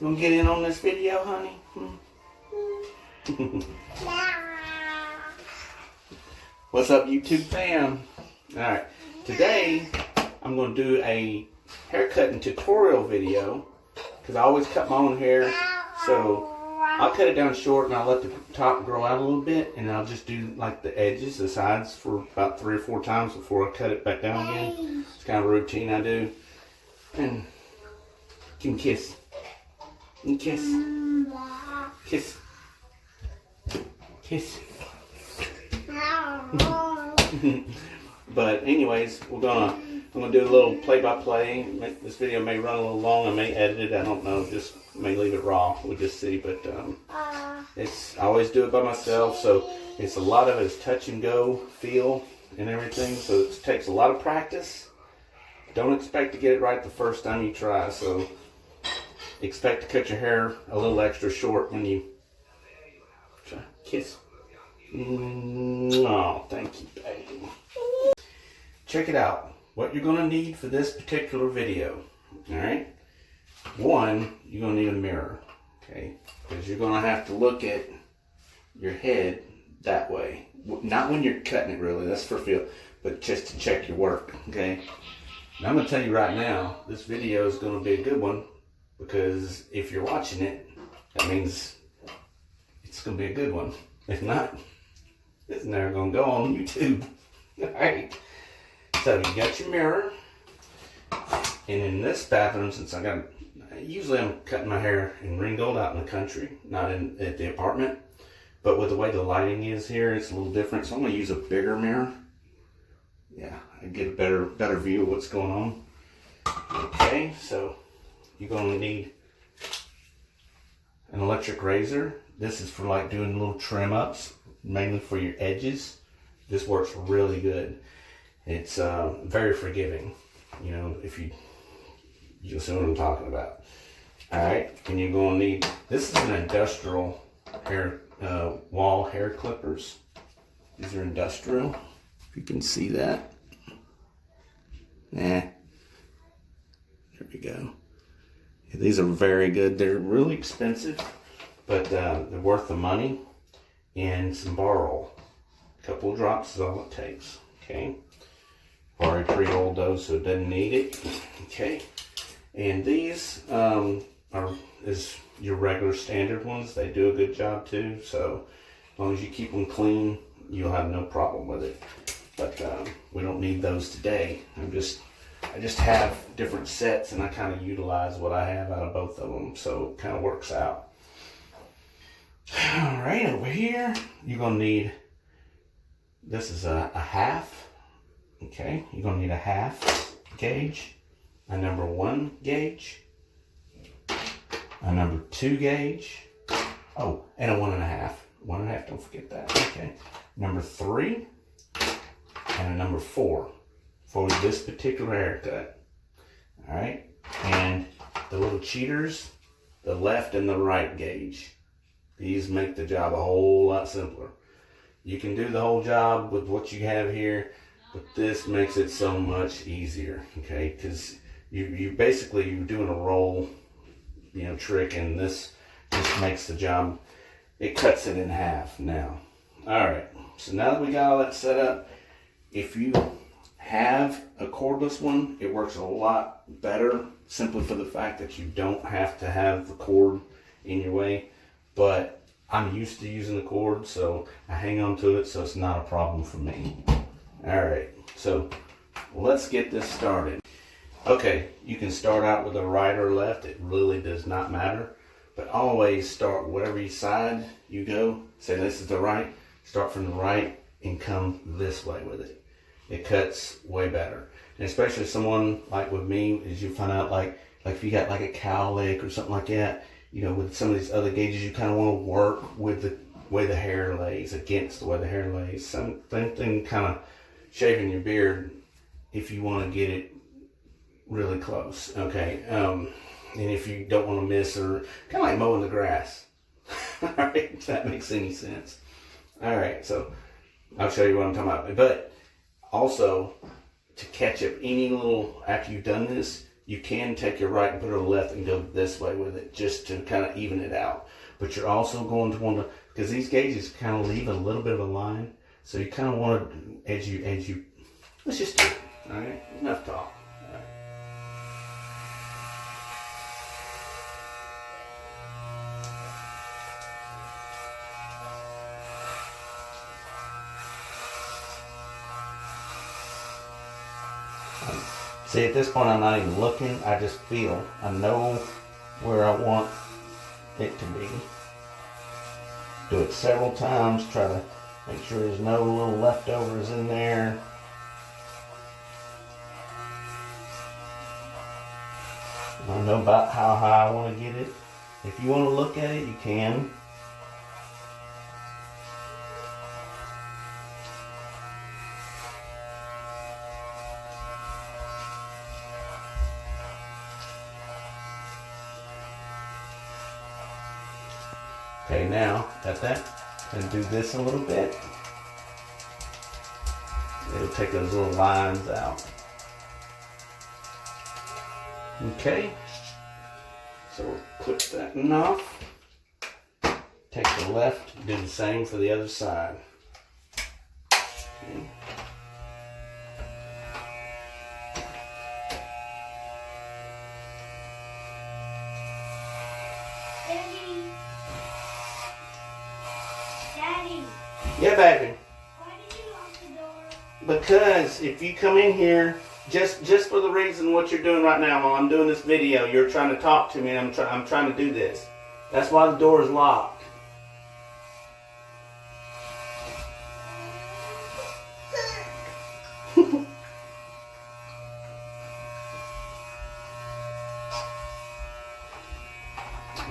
Gonna get in on this video, honey? What's up, YouTube fam? Alright, today I'm gonna do a haircutting tutorial video because I always cut my own hair, so I'll cut it down short and I'll let the top grow out a little bit, and I'll just do like the edges, the sides, for about 3 or 4 times before I cut it back down again. It's kind of a routine I do. And give me a kiss. And kiss. Kiss. Kiss. But anyways, I'm gonna do a little play-by-play. This video may run a little long. I may edit it. I don't know. Just may leave it raw. We'll just see. But I always do it by myself, so it's a lot of it is touch and go, feel, and everything. So it takes a lot of practice. Don't expect to get it right the first time you try. So expect to cut your hair a little extra short when you try. Kiss. Oh, thank you, baby. Check it out. What you're going to need for this particular video. Alright? One, you're going to need a mirror. Okay? Because you're going to have to look at your head that way. Not when you're cutting it, really. That's for feel. But just to check your work. Okay? And I'm going to tell you right now, this video is going to be a good one. Because if you're watching it, that means it's going to be a good one. If not, it's never going to go on YouTube. Alright? So you got your mirror, and in this bathroom, since usually I'm cutting my hair in Ringgold out in the country, not at the apartment, but with the way the lighting is here, it's a little different, so I'm going to use a bigger mirror. Yeah, I get a better view of what's going on. Okay, so you're going to need an electric razor. This is for like doing little trim ups, mainly for your edges. This works really good. It's very forgiving, you know, if you'll see what I'm talking about. Alright, and you're going to need, this is an industrial hair, wall hair clippers. These are industrial, if you can see that. There we go. Yeah, these are very good. They're really expensive, but they're worth the money. And some Barol. A couple of drops is all it takes, okay? Already pre-rolled those, so it doesn't need it. Okay, and these is your regular standard ones. They do a good job too. So as long as you keep them clean, you'll have no problem with it. But we don't need those today. I just have different sets, and I kind of utilize what I have out of both of them, so it kind of works out. All right, over here you're gonna need. This is a half. Okay, you're going to need a half gauge, a number 1 gauge, a number 2 gauge, oh, and a 1.5. 1.5, don't forget that. Okay, number 3, and a number 4 for this particular haircut. Alright, and the little cheaters, the left and the right gauge. These make the job a whole lot simpler. You can do the whole job with what you have here, but this makes it so much easier, okay? Because you're doing a roll, you know, trick, and this just makes the job, it cuts it in half now. All right, so now that we got all that set up, if you have a cordless one, it works a lot better, simply for the fact that you don't have to have the cord in your way. But I'm used to using the cord, so I hang on to it, so it's not a problem for me. Alright, so let's get this started. Okay, you can start out with a right or left. It really does not matter. But always start whatever side you go. Say this is the right. Start from the right and come this way with it. It cuts way better. And especially someone like with me, as you find out, like if you got like a cowlick or something like that, you know, with some of these other gauges, you kind of want to work with the way the hair lays, against the way the hair lays. Same thing kind of shaving your beard if you want to get it really close, okay? And if you don't want to miss, or kind of like mowing the grass. All right, if that makes any sense. All right, so I'll show you what I'm talking about. But also, to catch up any little, after you've done this, You can take your right and put it on the left and go this way with it just to kind of even it out. But you're also going to want to, because these gauges kind of leave a little bit of a line. So you kind of want to, as you, let's just do it, all right? Enough talk. All right. See, at this point, I'm not even looking. I just feel. I know where I want it to be. Do it several times. Try to make sure there's no little leftovers in there. I know about how high I want to get it. If you want to look at it, you can. Okay, now got that. And do this a little bit. It'll take those little lines out. Okay. So we'll clip that off. Take the left, do the same for the other side. Okay. Daddy. Yeah, baby. Why did you lock the door? Because if you come in here, just for the reason what you're doing right now while I'm doing this video, you're trying to talk to me and I'm trying to do this. That's why the door is locked.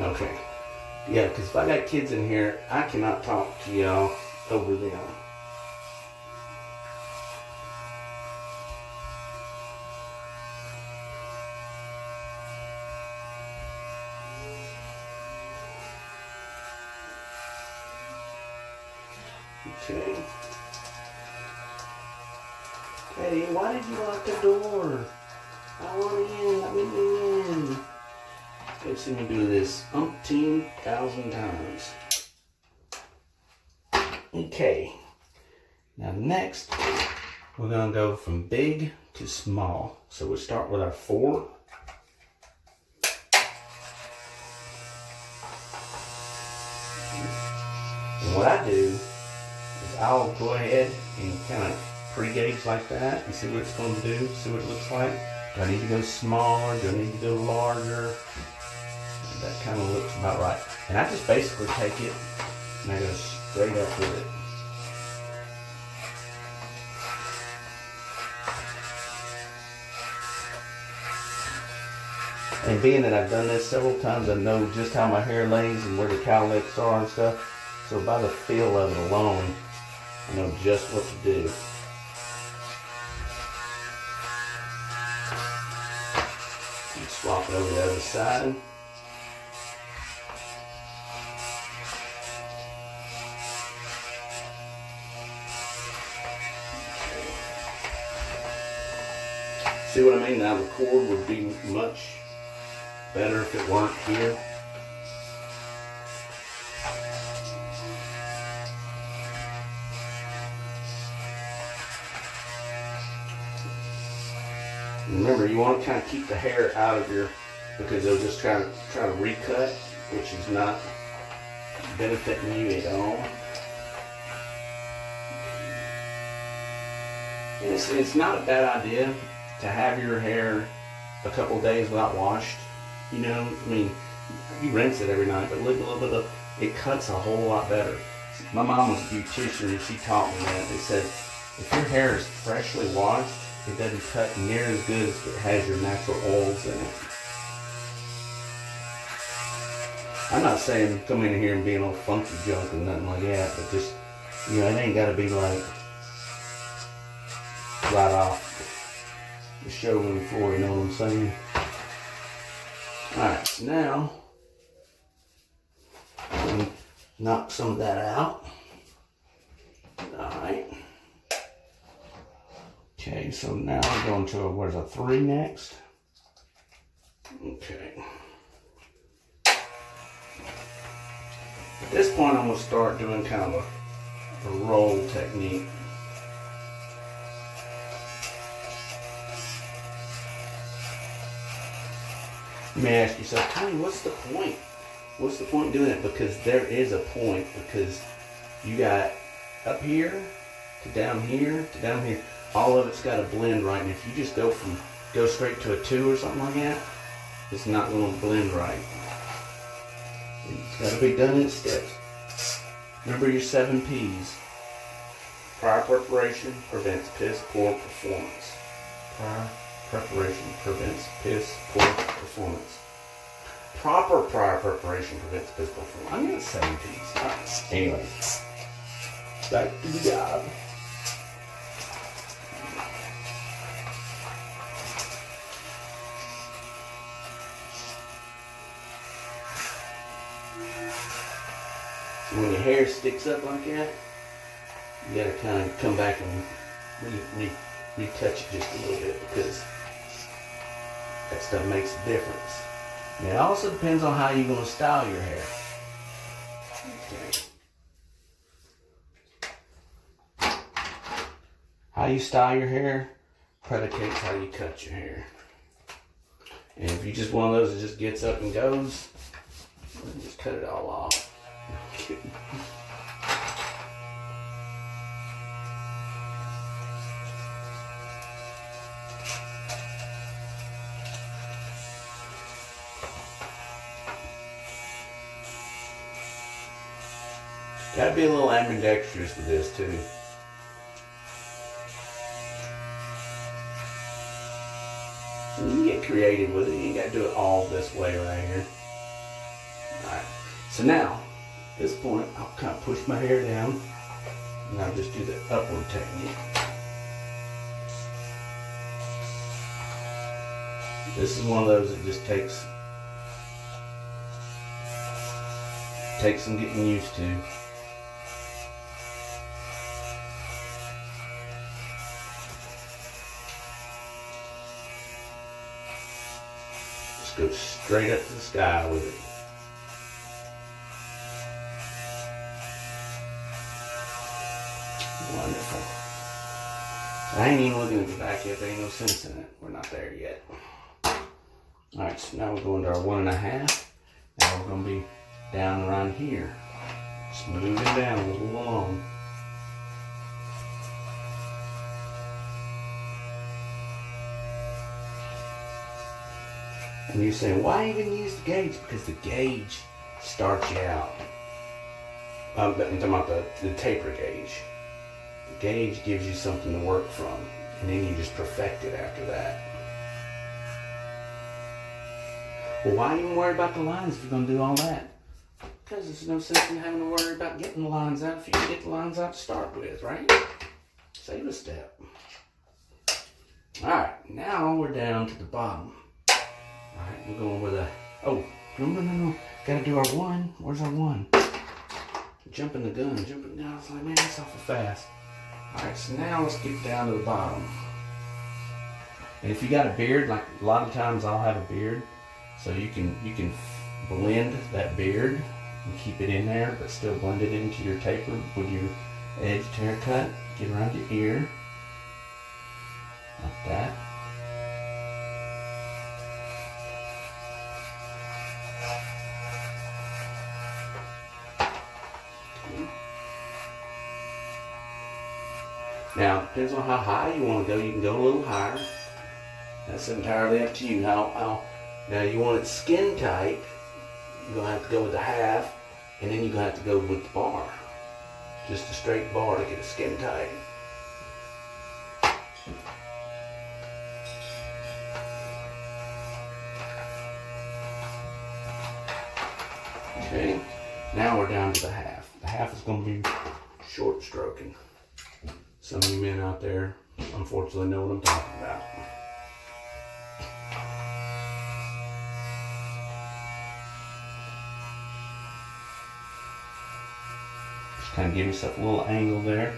Okay. Yeah, because if I got kids in here, I cannot talk to y'all over them. Okay. Hey, why did you lock the door? I want in. Let me in. Let's see me do this 1,000 times. Okay. Now next, we're going to go from big to small. So we'll start with our 4. And what I do is I'll go ahead and kind of pre-gauge like that and see what it's going to do, see what it looks like. Do I need to go smaller? Do I need to go larger? That kind of looks about right. And I just basically take it and I go straight up with it. And being that I've done this several times, I know just how my hair lays and where the cowlicks are and stuff. So by the feel of it alone, I know just what to do. And swap it over to the other side. See what I mean? Now the cord would be much better if it weren't here. Remember, you want to kind of keep the hair out of your, because they'll just try to recut, which is not benefiting you at all. And it's not a bad idea to have your hair a couple days without washed. You know, I mean, you rinse it every night, but look a little bit of, it cuts a whole lot better. My mom was a beautician and she taught me that. They said, if your hair is freshly washed, it doesn't cut near as good as if it has your natural oils in it. I'm not saying come in here and be an old funky junk or nothing like that, but just, you know, it ain't got to be like right off the showroom floor, you know what I'm saying? Alright, now, let me knock some of that out. Alright. Okay, so now we're going to, what is a 3 next? Okay. At this point, I'm going to start doing kind of a roll technique. You may ask yourself, Tony, what's the point? What's the point doing it? Because there is a point, because you got up here to down here to down here. All of it's got to blend right. And if you just go straight to a 2 or something like that, it's not going to blend right. It's got to be done in steps. Remember your 7 P's. Prior preparation prevents piss poor performance. Prior preparation prevents piss poor performance. Proper prior preparation prevents piss poor performance. I'm going to 7 P's. Right. Anyway, back to the job. When your hair sticks up like that, you gotta kind of come back and retouch it just a little bit, because that stuff makes a difference. And it also depends on how you're gonna style your hair. Okay. How you style your hair predicates how you cut your hair. And if you're just one of those that just gets up and goes, then just cut it all off. Gotta be a little ambidextrous with this too. You can get creative with it. You ain't gotta do it all this way right here. Alright, so now at this point, I'll kind of push my hair down, and I'll just do the upward technique. This is one of those that just takes some getting used to. Just go straight up to the sky with it. Wonderful. I ain't even looking at the back yet. There ain't no sense in it. We're not there yet. Alright, so now we're going to our 1.5. Now we're going to be down around here. Just moving down a little along. And you're saying, why even use the gauge? Because the gauge starts you out. I'm talking about the taper gauge. The gauge gives you something to work from, and then you just perfect it after that. Well, why even worry about the lines if you're going to do all that? Because there's no sense in having to worry about getting the lines out if you can get the lines out to start with, right? Save a step. Alright, now we're down to the bottom. Alright, we're going with a... Oh, no. Gotta do our 1. Where's our 1? Jumping the gun, jumping down. I was like, man, that's awful fast. Alright, so now let's get down to the bottom. And if you got a beard, like a lot of times I'll have a beard, so you can blend that beard and keep it in there, but still blend it into your taper with your edged haircut. Get around your ear, like that. Now, depends on how high you want to go. You can go a little higher. That's entirely up to you. Now you want it skin tight. You're going to have to go with the 1/2, and then you're going to have to go with the bar. Just a straight bar to get it skin tight. Okay, now we're down to the 1/2. The 1/2 is going to be short stroking. Some of you men out there, unfortunately, know what I'm talking about. Just kind of give yourself a little angle there.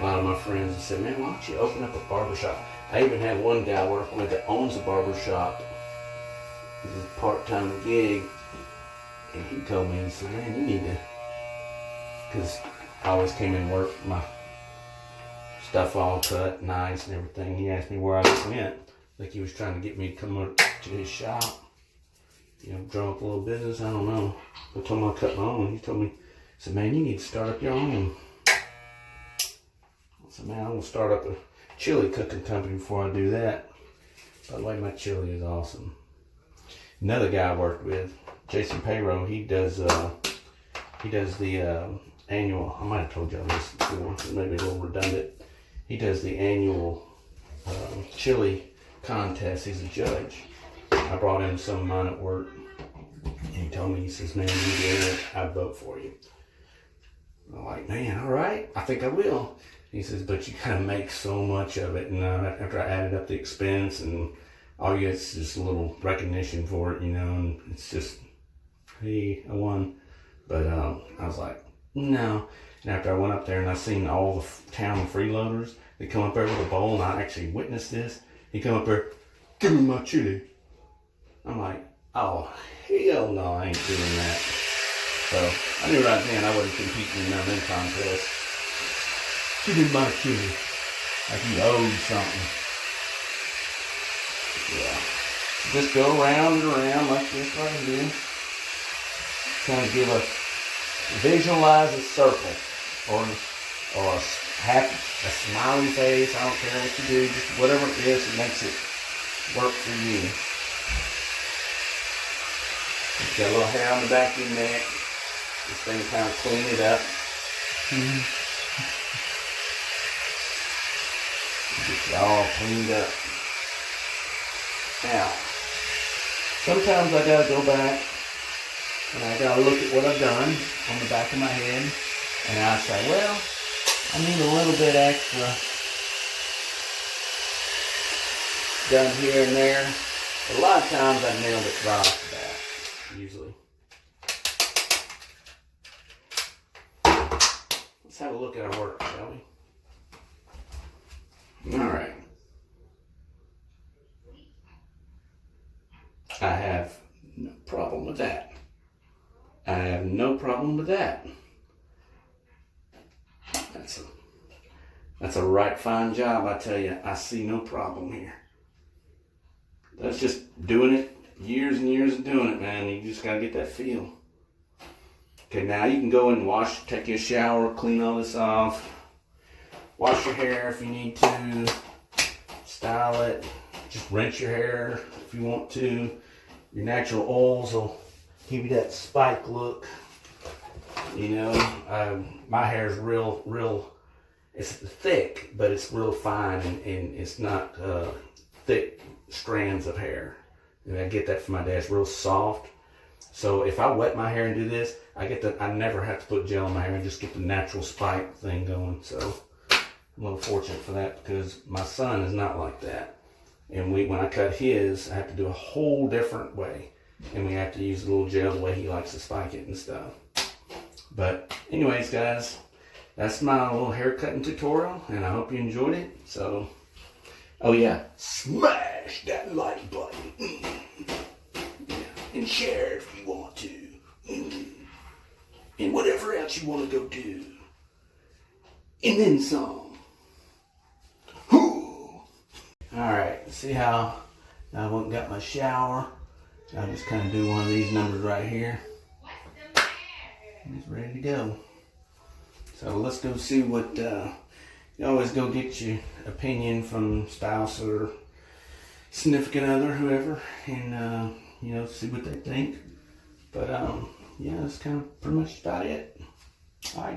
lot of my friends said, man, why don't you open up a barber shop? I even had one guy working with that owns a barber shop. This is a part-time gig. And he told me, he said, man, you need to, because I always came in work, my stuff all cut, nice and everything. He asked me where I went. Like he was trying to get me to come up to his shop. You know, drum up a little business, I don't know. I told him I cut my own. He told me, he said, man, you need to start up your own. I said, man, I'm going to start up a chili cooking company before I do that. By the way, my chili is awesome. Another guy I worked with, Jason Payroll, he does the annual, I might have told y'all this before, maybe a little redundant. He does the annual chili contest. He's a judge. I brought him some of mine at work. And he told me, he says, man, you get it, I'd vote for you. I'm like, man, all right, I think I will. He says, but you kind of make so much of it. And after I added up the expense and all you get is just a little recognition for it, you know, and it's just, hey, I won. But I was like, no. And after I went up there and I seen all the town freeloaders, they come up there with a bowl, and I actually witnessed this. He come up there, give me my chili. I'm like, oh, hell no, I ain't doing that. So I knew right then I wasn't competing in none of them contests. Give me my chili. Like you owed something. Yeah. Just go around and around like this right here. Kind of give visualize a circle or a happy, a smiley face. I don't care what you do, just whatever it is that makes it work for you. You got a little hair on the back of your neck. This thing kind of clean it up. Get it all cleaned up. Now, sometimes I gotta go back and I gotta look at what I've done on the back of my head, and I say, well, I need a little bit extra done here and there. A lot of times I nailed it right off the bat, usually. Let's have a look at our work, shall we? All right. I have no problem with that. I have no problem with that. That's a right fine job, I tell you. I see no problem here. That's just doing it, years and years of doing it, man. You just gotta get that feel. Okay, now you can go and wash, take your shower, clean all this off. Wash your hair if you need to. Style it. Just rinse your hair if you want to. Your natural oils will give you that spike look. You know, my hair is real, it's thick, but it's real fine and it's not thick strands of hair. And I get that from my dad. It's real soft. So if I wet my hair and do this, I never have to put gel in my hair and just get the natural spike thing going. So I'm a little fortunate for that because my son is not like that. And when I cut his, I have to do a whole different way. And we have to use a little gel the way he likes to spike it and stuff. But anyways, guys, that's my little haircutting tutorial. And I hope you enjoyed it. So, oh yeah, smash that like button. Yeah. And share it if you want to. And whatever else you want to go do. And then some. Alright, see how I went and got my shower. I'll just kind of do one of these numbers right here. It's ready to go. So let's go see what, you always go get your opinion from spouse or significant other, whoever, and, you know, see what they think. But, yeah, that's kind of pretty much about it. Alright.